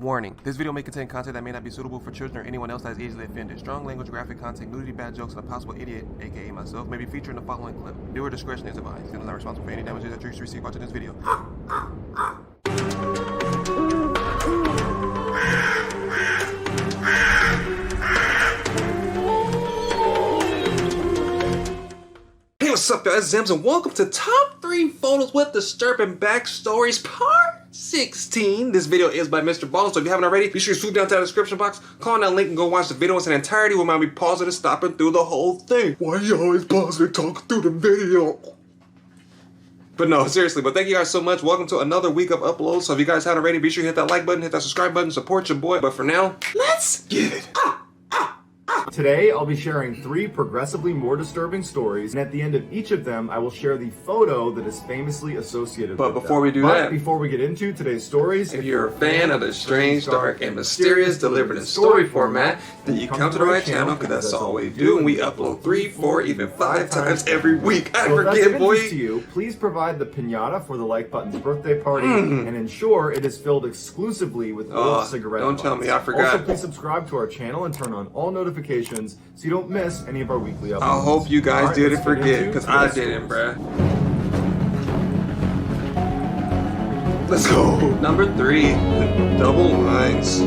Warning, this video may contain content that may not be suitable for children or anyone else that is easily offended. Strong language, graphic content, nudity, bad jokes, and a possible idiot, aka myself, may be featured in the following clip. Viewer discretion is advised. And is not responsible for any damages that you receive watching this video. Hey, what's up, guys? Zems, and welcome to Top 3 Photos with Disturbing Backstories Part 16. This video is by Mrballen, so if you haven't already, be sure to swoop down to the description box, click on that link, and go watch the video in its entirety. Will mind me pausing and stopping through the whole thing. Why you always pausing and talking through the video? But no, seriously, but thank you guys so much. Welcome to another week of uploads. So if you guys haven't already, be sure to hit that like button, hit that subscribe button, support your boy. But for now, let's get it. Today, I'll be sharing 3 progressively more disturbing stories, and at the end of each of them, I will share the photo that is famously associated with them. But before we do that, before we get into today's stories, if you're a fan of the strange, dark, and mysterious delivered in story format, then you come to the right channel, because that's all we do, and we upload 3, 4, even 5 times every week. I forget, boy. To you, please provide the piñata for the like button's birthday party, and ensure it is filled exclusively with old cigarette Don't butts. tell me, I forgot. Also, please subscribe to our channel and turn on all notifications so you don't miss any of our weekly uploads. I hope you guys Alright, didn't let's forget, because I didn't, bruh. Let's go. Number 3, double lines.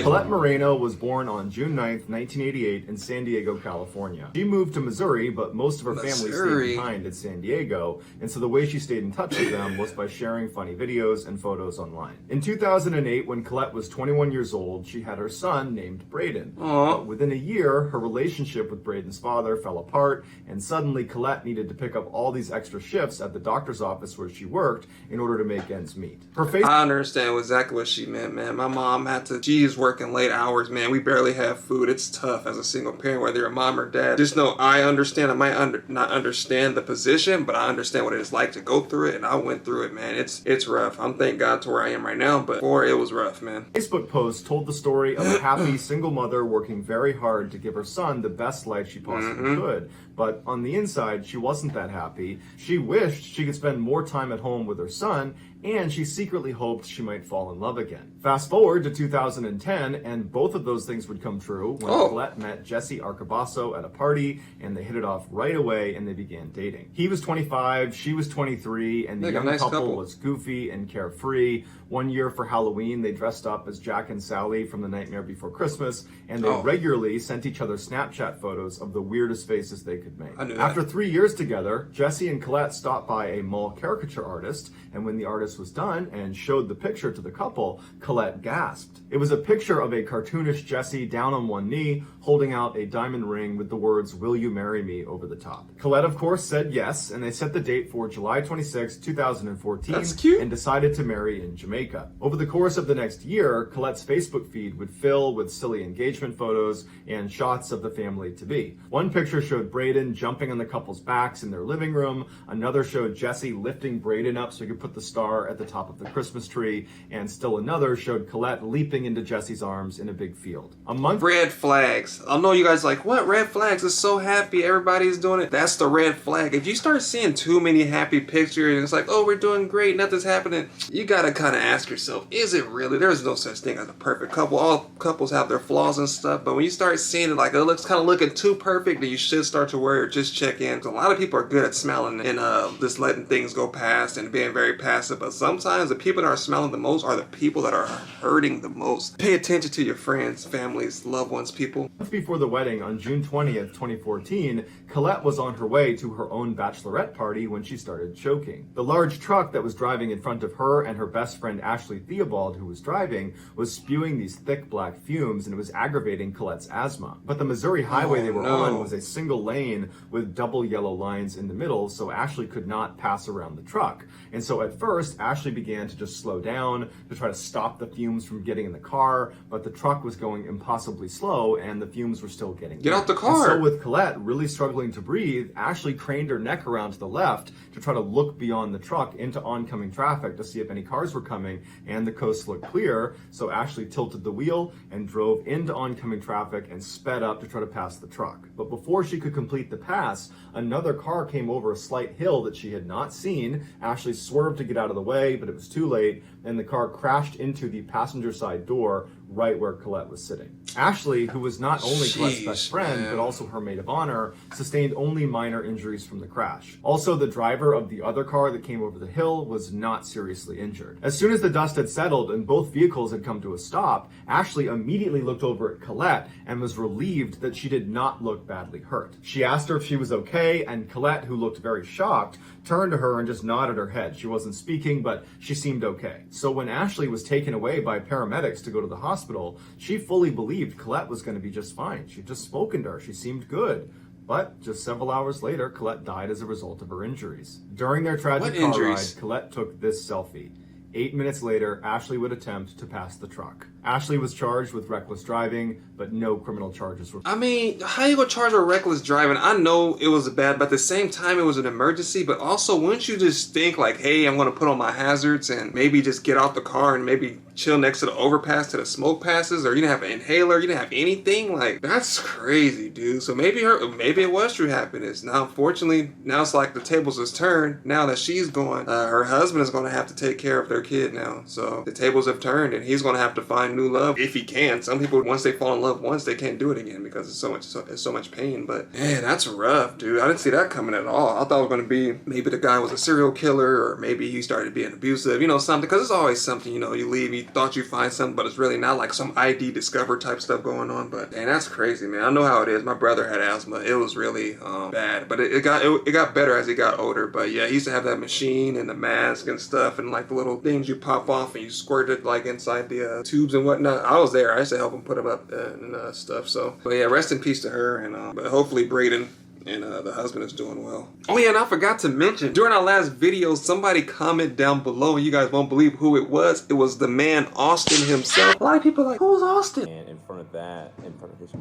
Colette Moreno was born on June 9th, 1988 in San Diego, California. She moved to Missouri, but most of her family stayed behind in San Diego, and so the way she stayed in touch with them was by sharing funny videos and photos online. In 2008, when Colette was 21 years old, she had her son named Braden. But within a year, her relationship with Braden's father fell apart, and suddenly Colette needed to pick up all these extra shifts at the doctor's office where she worked in order to make ends meet. I understand exactly what she meant, man. My mom had to, she's working late hours, man. We barely have food. It's tough as a single parent, whether you're a mom or dad. Just know I understand. I might not understand the position, but I understand what it is like to go through it, and I went through it, man. It's rough. I'm thank God to where I am right now, but before it was rough, man. Facebook post told the story of a happy single mother working very hard to give her son the best life she possibly could. But on the inside, she wasn't that happy. She wished she could spend more time at home with her son, and she secretly hoped she might fall in love again. Fast forward to 2010, and both of those things would come true when Colette met Jesse Arcabasso at a party, and they hit it off right away, and they began dating. He was 25, she was 23, and the young couple was goofy and carefree. One year for Halloween, they dressed up as Jack and Sally from The Nightmare Before Christmas, and they regularly sent each other Snapchat photos of the weirdest faces they could make. After 3 years together, Jesse and Colette stopped by a mall caricature artist, and when the artist was done and showed the picture to the couple, Colette gasped. It was a picture of a cartoonish Jesse down on one knee, holding out a diamond ring with the words, "Will you marry me?" over the top. Colette, of course, said yes, and they set the date for July 26, 2014, That's cute. and decided to marry in Jamaica. Over the course of the next year, Colette's Facebook feed would fill with silly engagement photos and shots of the family-to-be. One picture showed Braden jumping on the couple's backs in their living room, another showed Jesse lifting Braden up so he could put the star at the top of the Christmas tree, and still another showed Colette leaping into Jesse's arms in a big field. A month— Red flags. I know you guys are like, what? Red flags? It's so happy. Everybody's doing it. That's the red flag. If you start seeing too many happy pictures and it's like, oh, we're doing great, nothing's happening, you gotta kind of ask yourself, is it really? There's no such thing as a perfect couple. All couples have their flaws and stuff, but when you start seeing it like it looks kind of looking too perfect, then you should start to worry or just check in. A lot of people are good at smiling and just letting things go past and being very passive, but sometimes the people that are smiling the most are the people that are hurting the most. Pay attention to your friends, families, loved ones, people. Before the wedding on June 20th, 2014, Colette was on her way to her own bachelorette party when she started choking. The large truck that was driving in front of her and her best friend Ashley Theobald, who was driving, was spewing these thick black fumes, and it was aggravating Colette's asthma. But the Missouri highway they were on was a single lane with double yellow lines in the middle, so Ashley could not pass around the truck. And so at first, Ashley began to just slow down to try to stop the fumes from getting in the car, but the truck was going impossibly slow and the fumes were still getting in. Get out the car! And so with Colette really struggling to breathe, Ashley craned her neck around to the left to try to look beyond the truck into oncoming traffic to see if any cars were coming, and the coast looked clear, so Ashley tilted the wheel and drove into oncoming traffic and sped up to try to pass the truck. But before she could complete complete the pass, another car came over a slight hill that she had not seen. Ashley swerved to get out of the way, but it was too late, and the car crashed into the passenger side door right where Colette was sitting. Ashley, who was not only Colette's best friend, but also her maid of honor, sustained only minor injuries from the crash. Also, the driver of the other car that came over the hill was not seriously injured. As soon as the dust had settled and both vehicles had come to a stop, Ashley immediately looked over at Colette and was relieved that she did not look badly hurt. She asked her if she was okay, and Colette, who looked very shocked, turned to her and just nodded her head. She wasn't speaking, but she seemed okay. So when Ashley was taken away by paramedics to go to the hospital, she fully believed Colette was going to be just fine. She'd just spoken to her. She seemed good. But just several hours later, Colette died as a result of her injuries. During their tragic car ride, Colette took this selfie. 8 minutes later, Ashley would attempt to pass the truck. Ashley was charged with reckless driving, but no criminal charges were. I mean, how you gonna charge her reckless driving? I know it was bad, but at the same time, it was an emergency. But also, wouldn't you just think like, hey, I'm gonna put on my hazards and maybe just get out the car and maybe chill next to the overpass to the smoke passes, or you didn't have an inhaler, you didn't have anything? Like, that's crazy, dude. So maybe it was true happiness. Now, unfortunately, now it's like the tables has turned. Now that she's gone, her husband is gonna have to take care of their kid now. So the tables have turned, and he's gonna have to find new love if he can. Some people, once they fall in love once, they can't do it again because it's so much pain. But man, that's rough, dude. I didn't see that coming at all. I thought it was gonna be maybe the guy was a serial killer, or maybe he started being abusive, something. Because it's always something, you leave, you thought you find something, but it's really not, like some ID discover type stuff going on. But dang, that's crazy, man. I know how it is. My brother had asthma. It was really bad, but it got better as he got older. But yeah, he used to have that machine and the mask and stuff, and like the little things you pop off and you squirt it like inside the tubes and whatnot. I was there. I used to help him put them up and stuff. So, but yeah, rest in peace to her, and but hopefully Braden and the husband is doing well. Oh yeah, and I forgot to mention, during our last video, somebody commented down below, and you guys won't believe who it was. It was the man Austin himself. A lot of people are like, who's Austin? And in front of his...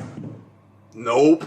Nope.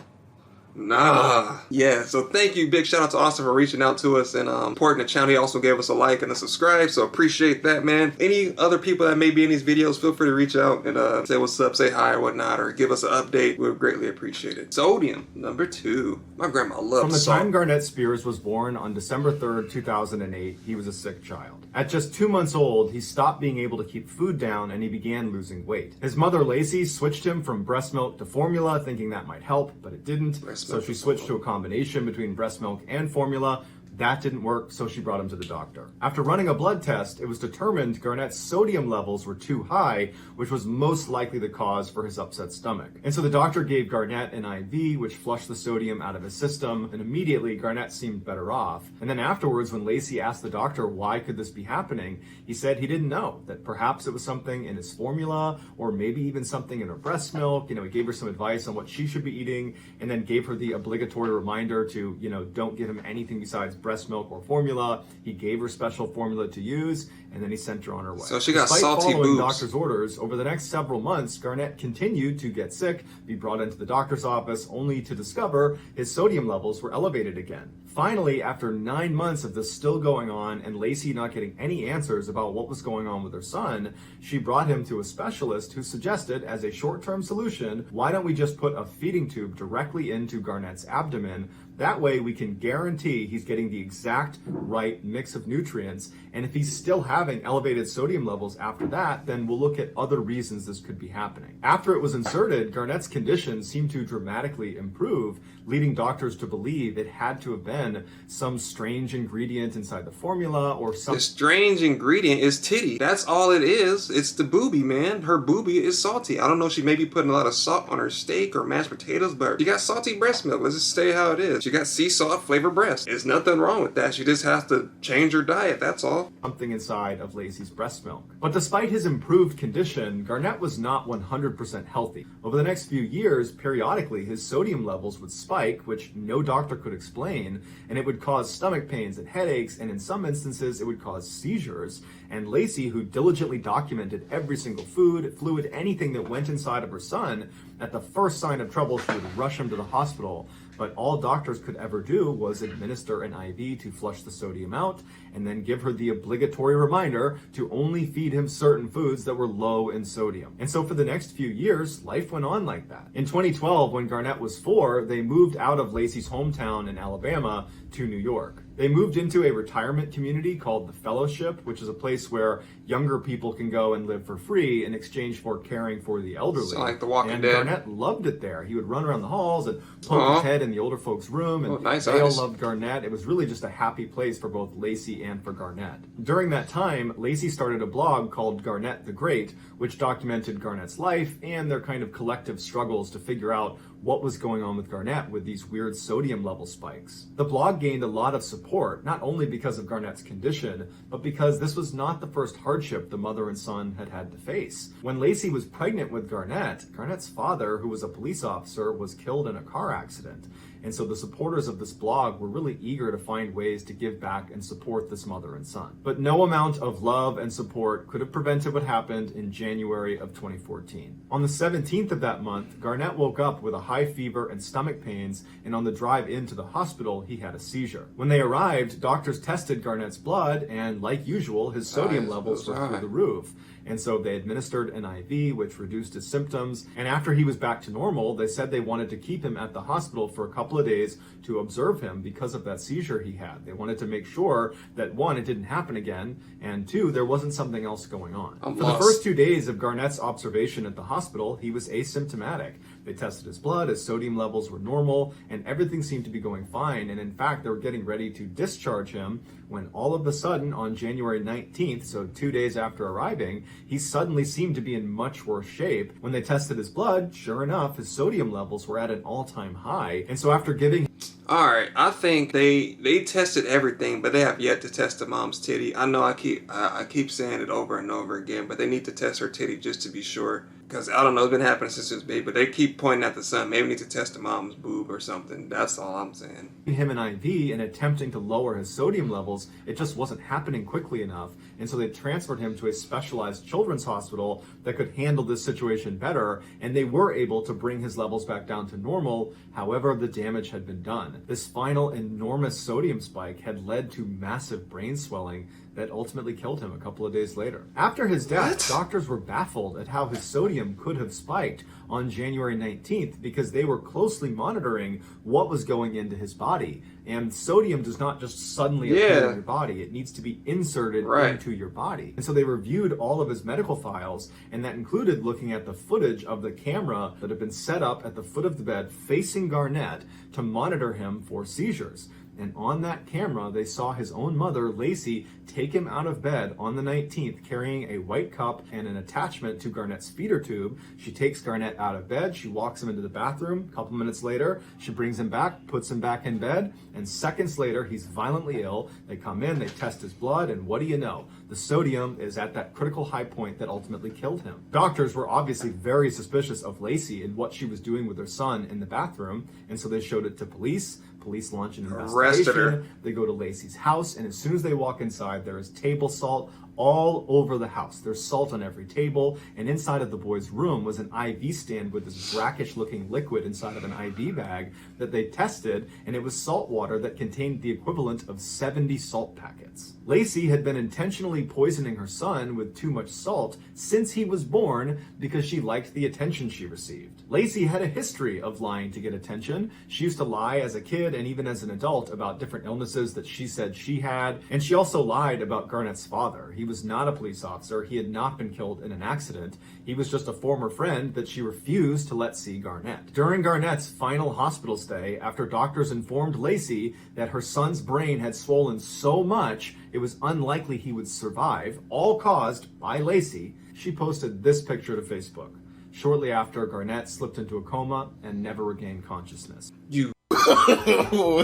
Nah. Yeah, so thank you. Big shout out to Austin for reaching out to us and supporting the channel. He also gave us a like and a subscribe, so appreciate that, man. Any other people that may be in these videos, feel free to reach out and say what's up, say hi or whatnot, or give us an update. We would greatly appreciate it. Sodium, number 2. My grandma loved From the salt. time Garnett Spears was born on December 3rd, 2008, he was a sick child. At just 2 months old, he stopped being able to keep food down and he began losing weight. His mother, Lacey, switched him from breast milk to formula, thinking that might help, but it didn't. So she switched to a combination between breast milk and formula. That didn't work, so she brought him to the doctor. After running a blood test, it was determined Garnett's sodium levels were too high, which was most likely the cause for his upset stomach. And so the doctor gave Garnett an IV, which flushed the sodium out of his system, and immediately Garnett seemed better off. And then afterwards, when Lacey asked the doctor why could this be happening, he said he didn't know, that perhaps it was something in his formula, or maybe even something in her breast milk. He gave her some advice on what she should be eating, and then gave her the obligatory reminder to, don't give him anything besides breast milk or formula. He gave her special formula to use, and then he sent her on her way. So she got Despite salty following boobs. doctor's orders, over the next several months, Garnett continued to get sick, be brought into the doctor's office, only to discover his sodium levels were elevated again. Finally, after 9 months of this still going on and Lacey not getting any answers about what was going on with her son, she brought him to a specialist who suggested, as a short-term solution, why don't we just put a feeding tube directly into Garnett's abdomen? That way we can guarantee he's getting the exact right mix of nutrients, and if he's still having elevated sodium levels after that, then we'll look at other reasons this could be happening. After it was inserted, Garnett's condition seemed to dramatically improve, leading doctors to believe it had to have been some strange ingredient inside the formula or something. The strange ingredient is titty. That's all it is. It's the boobie, man. Her boobie is salty. I don't know, she may be putting a lot of salt on her steak or mashed potatoes, but she got salty breast milk. Let's just say how it is. She got sea salt flavored breast. There's nothing wrong with that. She just has to change her diet, that's all. Something inside of Lacey's breast milk. But despite his improved condition, Garnett was not 100% healthy. Over the next few years, periodically his sodium levels would spike, which no doctor could explain, and it would cause stomach pains and headaches, and in some instances it would cause seizures. And Lacey, who diligently documented every single food, fluid, anything that went inside of her son, at the first sign of trouble she would rush him to the hospital. but all doctors could ever do was administer an IV to flush the sodium out, and then give her the obligatory reminder to only feed him certain foods that were low in sodium. And so for the next few years, life went on like that. In 2012, when Garnett was 4, they moved out of Lacey's hometown in Alabama to New York. They moved into a retirement community called the Fellowship, which is a place where younger people can go and live for free in exchange for caring for the elderly. So like The Walking and Dead. Garnett loved it there. He would run around the halls and poke his head in the older folks' room, and nice they all eyes. loved Garnett. It was really just a happy place for both Lacey and for Garnett. During that time, Lacey started a blog called Garnett the Great, which documented Garnett's life and their kind of collective struggles to figure out what was going on with Garnett with these weird sodium level spikes. The blog gained a lot of support, not only because of Garnett's condition, but because this was not the first hardship the mother and son had had to face. When Lacey was pregnant with Garnett, Garnett's father, who was a police officer, was killed in a car accident. And so the supporters of this blog were really eager to find ways to give back and support this mother and son. But no amount of love and support could have prevented what happened in January of 2014. On the 17th of that month, Garnett woke up with a high fever and stomach pains, and on the drive into the hospital, he had a seizure. When they arrived, doctors tested Garnett's blood, and like usual, his sodium levels were through the roof. And so they administered an IV, which reduced his symptoms. And after he was back to normal, they said they wanted to keep him at the hospital for a couple of days to observe him because of that seizure he had. They wanted to make sure that, one, it didn't happen again, and two, there wasn't something else going on. For the first 2 days of Garnett's observation at the hospital, he was asymptomatic. They tested his blood, his sodium levels were normal, and everything seemed to be going fine. And in fact, they were getting ready to discharge him when all of a sudden on January 19th, so 2 days after arriving, he suddenly seemed to be in much worse shape. When they tested his blood, sure enough, his sodium levels were at an all-time high. And so after giving... Alright, I think they tested everything, but they have yet to test the mom's titty. I know I keep saying it over and over again, but they need to test her titty just to be sure. Because, I don't know, it's been happening since it was baby, but they keep pointing at the son. Maybe we need to test the mom's boob or something. That's all I'm saying. Him an IV and attempting to lower his sodium levels, it just wasn't happening quickly enough. And so they transferred him to a specialized children's hospital that could handle this situation better, and they were able to bring his levels back down to normal. However, the damage had been done. This final enormous sodium spike had led to massive brain swelling that ultimately killed him a couple of days later. After his death, doctors were baffled at how his sodium could have spiked on January 19th because they were closely monitoring what was going into his body. And sodium does not just suddenly appear in your body. It needs to be inserted into your body. And so they reviewed all of his medical files, and that included looking at the footage of the camera that had been set up at the foot of the bed facing Garnett to monitor him for seizures. And on that camera, they saw his own mother, Lacey, take him out of bed on the 19th, carrying a white cup and an attachment to Garnett's feeder tube. She takes Garnett out of bed, she walks him into the bathroom. A couple minutes later, she brings him back, puts him back in bed, and seconds later, he's violently ill. They come in, they test his blood, and what do you know? The sodium is at that critical high point that ultimately killed him. Doctors were obviously very suspicious of Lacey and what she was doing with her son in the bathroom, and so they showed it to police. Police launch an investigation. They go to Lacey's house, and as soon as they walk inside, there is table salt all over the house. There's salt on every table, and inside of the boy's room was an IV stand with this brackish-looking liquid inside of an IV bag that they tested, and it was salt water that contained the equivalent of 70 salt packets. Lacey had been intentionally poisoning her son with too much salt since he was born because she liked the attention she received. Lacey had a history of lying to get attention. She used to lie as a kid and even as an adult about different illnesses that she said she had, and she also lied about Garnett's father. He was not a police officer. He had not been killed in an accident. He was just a former friend that she refused to let see Garnett. During Garnett's final hospital stay, after doctors informed Lacey that her son's brain had swollen so much it was unlikely he would survive, all caused by Lacey, she posted this picture to Facebook. Shortly after, Garnett slipped into a coma and never regained consciousness. You no.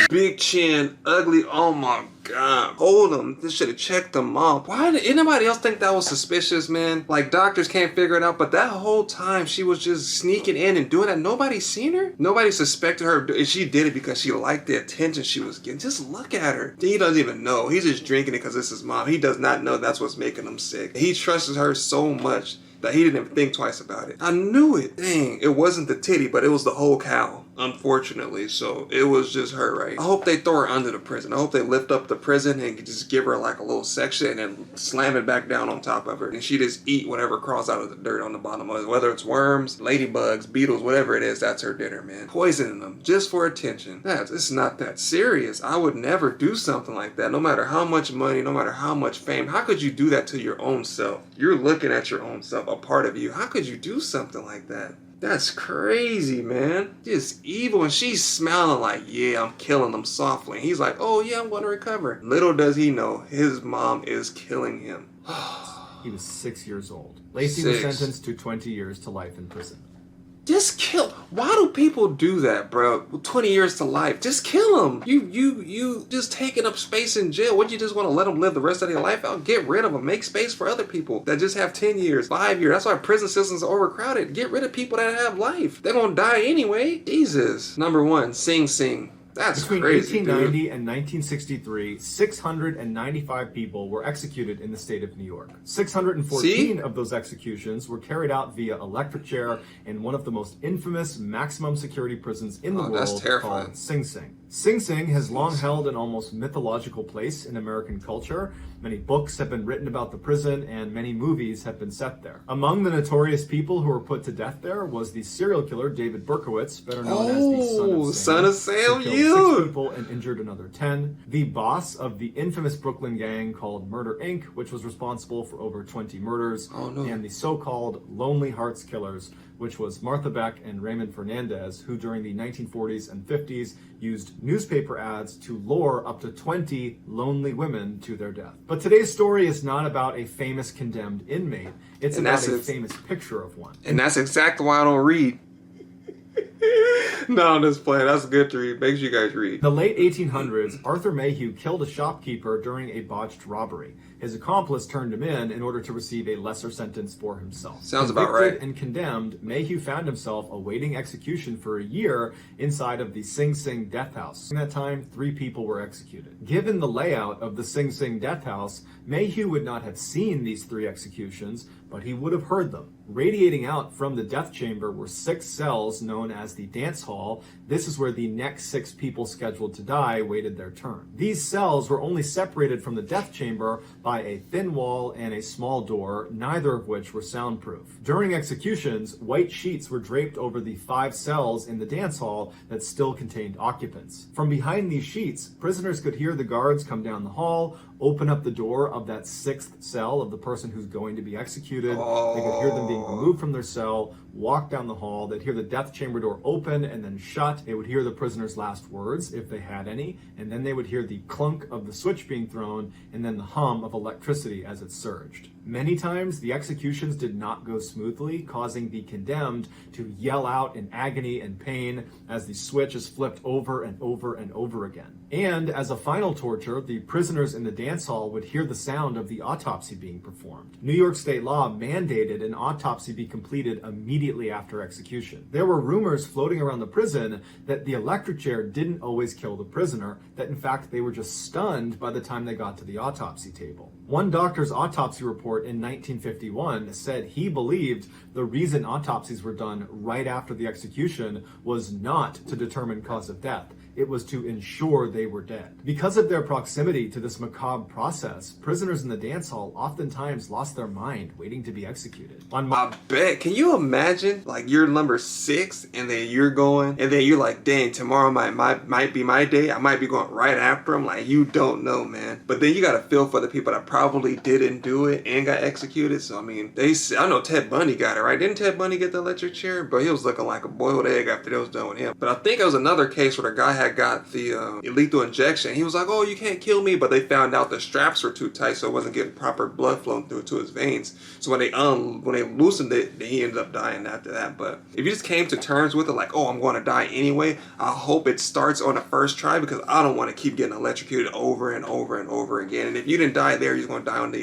Big chin, ugly, oh my god. Hold him. This should have checked them off. Why did anybody else think that was suspicious, man? Like, doctors can't figure it out, but that whole time she was just sneaking in and doing that. Nobody seen her? Nobody suspected her. She did it because she liked the attention she was getting. Just look at her. He doesn't even know. He's just drinking it because it's his mom. He does not know that's what's making him sick. He trusts her so much. that he didn't even think twice about it. I knew it. Dang, it wasn't the titty, but it was the whole cow, unfortunately. So it was just her, right? I hope they throw her under the prison. I hope they lift up the prison and just give her like a little section and then slam it back down on top of her. And she just eat whatever crawls out of the dirt on the bottom of it. Whether it's worms, ladybugs, beetles, whatever it is, that's her dinner, man. Poisoning them just for attention. It's not that serious. I would never do something like that, no matter how much money, no matter how much fame. How could you do that to your own self? You're looking at your own self, a part of you. How could you do something like that? That's crazy, man. Just evil. And she's smiling like, yeah, I'm killing them softly. And he's like, oh, yeah, I'm going to recover. Little does he know, his mom is killing him. He was 6 years old. Lacey was sentenced to 20 years to life in prison. Just kill. Why do people do that, bro? 20 years to life. Just kill them. You just taking up space in jail. Would you just want to let them live the rest of their life out? Get rid of them. Make space for other people that just have 10 years, 5 years. That's why prison systems are overcrowded. Get rid of people that have life. They're going to die anyway. Jesus. Number 1, Sing Sing. That's Between crazy, 1890 dude. and 1963, 695 people were executed in the state of New York. 614 of those executions were carried out via electric chair in one of the most infamous maximum security prisons in the world called Sing Sing. Sing Sing has long held an almost mythological place in American culture. Many books have been written about the prison and many movies have been set there. Among the notorious people who were put to death there was the serial killer David Berkowitz, better known as the Son of Sam. Who killed 6 people and injured another 10. The boss of the infamous Brooklyn gang called Murder Inc., which was responsible for over 20 murders. And the so-called Lonely Hearts Killers, which was Martha Beck and Raymond Fernandez, who during the 1940s and 50s used newspaper ads to lure up to 20 lonely women to their death. But today's story is not about a famous condemned inmate. It's about a famous picture of one. And that's exactly why I don't read. No, I'm just playing. That's good to read. Make sure you guys read. In the late 1800s, Arthur Mayhew killed a shopkeeper during a botched robbery. His accomplice turned him in order to receive a lesser sentence for himself. Sounds about right. Convicted and condemned, Mayhew found himself awaiting execution for a year inside of the Sing Sing death house. In that time, 3 people were executed. Given the layout of the Sing Sing death house, Mayhew would not have seen these 3 executions, but he would have heard them. Radiating out from the death chamber were 6 cells known as the dance hall. This is where the next 6 people scheduled to die waited their turn. These cells were only separated from the death chamber by a thin wall and a small door, neither of which were soundproof. During executions, white sheets were draped over the 5 cells in the dance hall that still contained occupants. From behind these sheets, prisoners could hear the guards come down the hall, open up the door of that 6th cell of the person who's going to be executed. They could hear them being removed from their cell, walk down the hall. They'd hear the death chamber door open and then shut. They would hear the prisoner's last words, if they had any, and then they would hear the clunk of the switch being thrown and then the hum of electricity as it surged. Many times, the executions did not go smoothly, causing the condemned to yell out in agony and pain as the switch is flipped over and over and over again. And as a final torture, the prisoners in the dance hall would hear the sound of the autopsy being performed. New York state law mandated an autopsy be completed immediately after execution. There were rumors floating around the prison that the electric chair didn't always kill the prisoner, that in fact they were just stunned by the time they got to the autopsy table. One doctor's autopsy report in 1951 said he believed the reason autopsies were done right after the execution was not to determine cause of death. It was to ensure they were dead. Because of their proximity to this macabre process, prisoners in the dance hall oftentimes lost their mind waiting to be executed. I bet. Can you imagine? Like, you're number 6, and then you're going, and then you're like, dang, tomorrow might be my day. I might be going right after them. Like, you don't know, man. But then you got to feel for the people that probably didn't do it and got executed. So, I mean, I know Ted Bundy got it, right? Didn't Ted Bundy get the electric chair? But he was looking like a boiled egg after they was done with him. But I think it was another case where the guy had got the lethal injection. He was like, oh, you can't kill me, but they found out the straps were too tight, so it wasn't getting proper blood flowing through to his veins. So when they loosened it, then he ended up dying after that. But if you just came to terms with it, like, oh, I'm going to die anyway, I hope it starts on the first try, because I don't want to keep getting electrocuted over and over and over again. And if you didn't die there, you're going to die on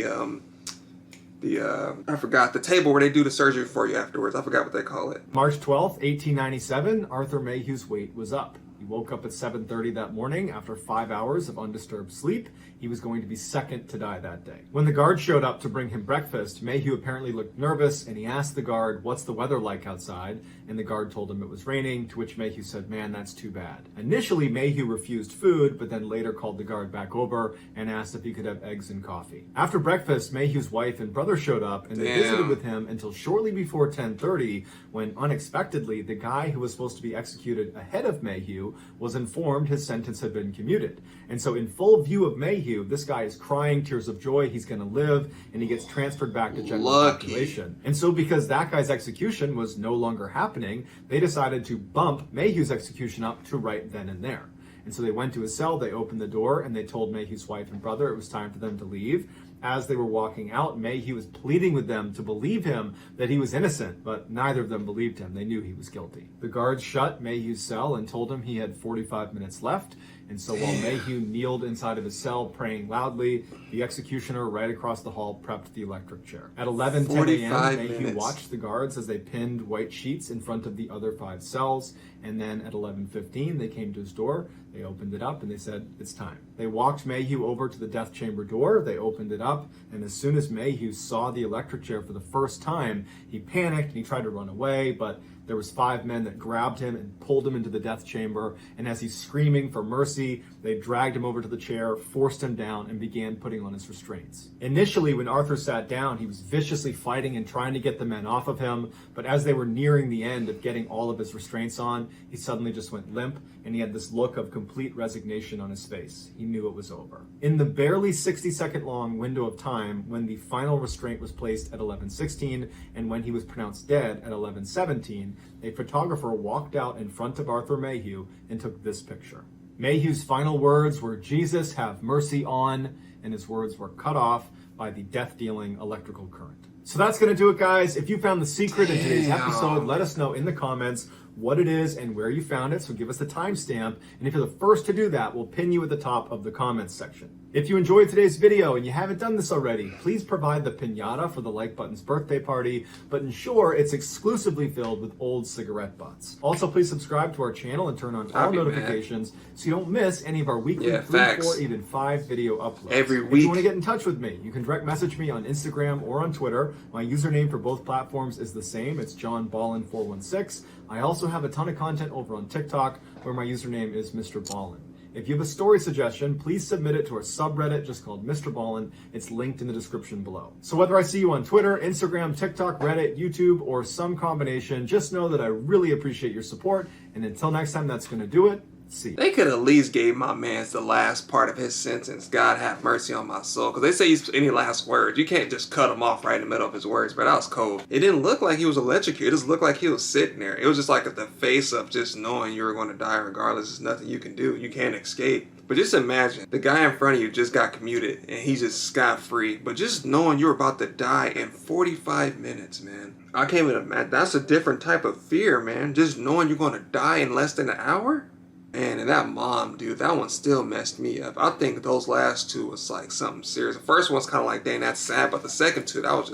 I forgot, the table where they do the surgery for you afterwards. I forgot what they call it. March 12th, 1897, Arthur Mayhew's weight was up. He woke up at 7:30 that morning after 5 hours of undisturbed sleep. He was going to be second to die that day. When the guard showed up to bring him breakfast, Mayhew apparently looked nervous, and he asked the guard, "What's the weather like outside?" And the guard told him it was raining, to which Mayhew said, "Man, that's too bad." Initially, Mayhew refused food, but then later called the guard back over and asked if he could have eggs and coffee. After breakfast, Mayhew's wife and brother showed up, and they visited with him until shortly before 10:30, when unexpectedly, the guy who was supposed to be executed ahead of Mayhew was informed his sentence had been commuted. And so in full view of Mayhew, this guy is crying tears of joy, he's gonna live, and he gets transferred back to general population. And so because that guy's execution was no longer happening, they decided to bump Mayhew's execution up to right then and there. And so they went to his cell, they opened the door, and they told Mayhew's wife and brother it was time for them to leave. As they were walking out, Mayhew was pleading with them to believe him that he was innocent, but neither of them believed him. They knew he was guilty. The guards shut Mayhew's cell and told him he had 45 minutes left. And so while Mayhew kneeled inside of his cell praying loudly, the executioner right across the hall prepped the electric chair. At 11:10 a.m., Mayhew watched the guards as they pinned white sheets in front of the other 5 cells. And then at 11:15, they came to his door, they opened it up, and they said, "It's time." They walked Mayhew over to the death chamber door, they opened it up, and as soon as Mayhew saw the electric chair for the first time, he panicked and he tried to run away, but there was 5 men that grabbed him and pulled him into the death chamber, and as he's screaming for mercy, they dragged him over to the chair, forced him down, and began putting on his restraints. Initially, when Arthur sat down, he was viciously fighting and trying to get the men off of him, but as they were nearing the end of getting all of his restraints on, he suddenly just went limp, and he had this look of complete resignation on his face. He knew it was over. In the barely 60-second long window of time when the final restraint was placed at 11:16 and when he was pronounced dead at 11:17, a photographer walked out in front of Arthur Mayhew and took this picture. Mayhew's final words were, "Jesus, have mercy on," and his words were cut off by the death-dealing electrical current. So that's going to do it, guys. If you found the secret in today's episode, let us know in the comments what it is and where you found it, so give us the timestamp, and if you're the first to do that, we'll pin you at the top of the comments section. If you enjoyed today's video and you haven't done this already, please provide the piñata for the like button's birthday party, but ensure it's exclusively filled with old cigarette butts. Also, please subscribe to our channel and turn on all notifications so you don't miss any of our weekly 3, 4, even 5 video uploads. Every week. If you want to get in touch with me, you can direct message me on Instagram or on Twitter. My username for both platforms is the same. It's JohnBallen416. I also have a ton of content over on TikTok where my username is Mrballen. If you have a story suggestion, please submit it to our subreddit just called Mrballen. It's linked in the description below. So whether I see you on Twitter, Instagram, TikTok, Reddit, YouTube, or some combination, just know that I really appreciate your support. And until next time, that's going to do it. See. They could at least gave my man the last part of his sentence. God have mercy on my soul. Because they say he's any last words. You can't just cut him off right in the middle of his words. But that was cold. It didn't look like he was electrocuted. It just looked like he was sitting there. It was just like the face of just knowing you were going to die regardless. There's nothing you can do. You can't escape. But just imagine, the guy in front of you just got commuted and he just scot-free. But just knowing you're about to die in 45 minutes, man. I can't even imagine. That's a different type of fear, man. Just knowing you're going to die in less than an hour. And that mom, dude, that one still messed me up. I think those last 2 was like something serious. The first one's kind of like, dang, that's sad. But the second 2, that was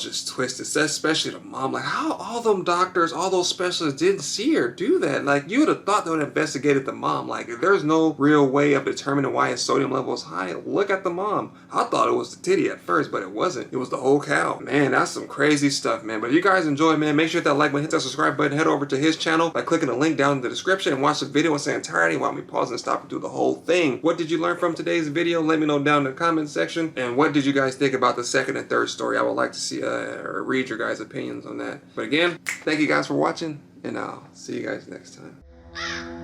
just twisted. Especially the mom. Like, how all them doctors, all those specialists didn't see her do that? Like, you would have thought they would have investigated the mom. Like, if there's no real way of determining why his sodium level is high, look at the mom. I thought it was the titty at first, but it wasn't. It was the whole cow. Man, that's some crazy stuff, man. But if you guys enjoy, man, make sure to hit that like button, hit that subscribe button, head over to his channel by clicking the link down in the description and watch the video in its entirety while we pause and stop and do the whole thing. What did you learn from today's video? Let me know down in the comment section. And what did you guys think about the second and third story? I would like to see or read your guys' opinions on that. But again, thank you guys for watching, and I'll see you guys next time.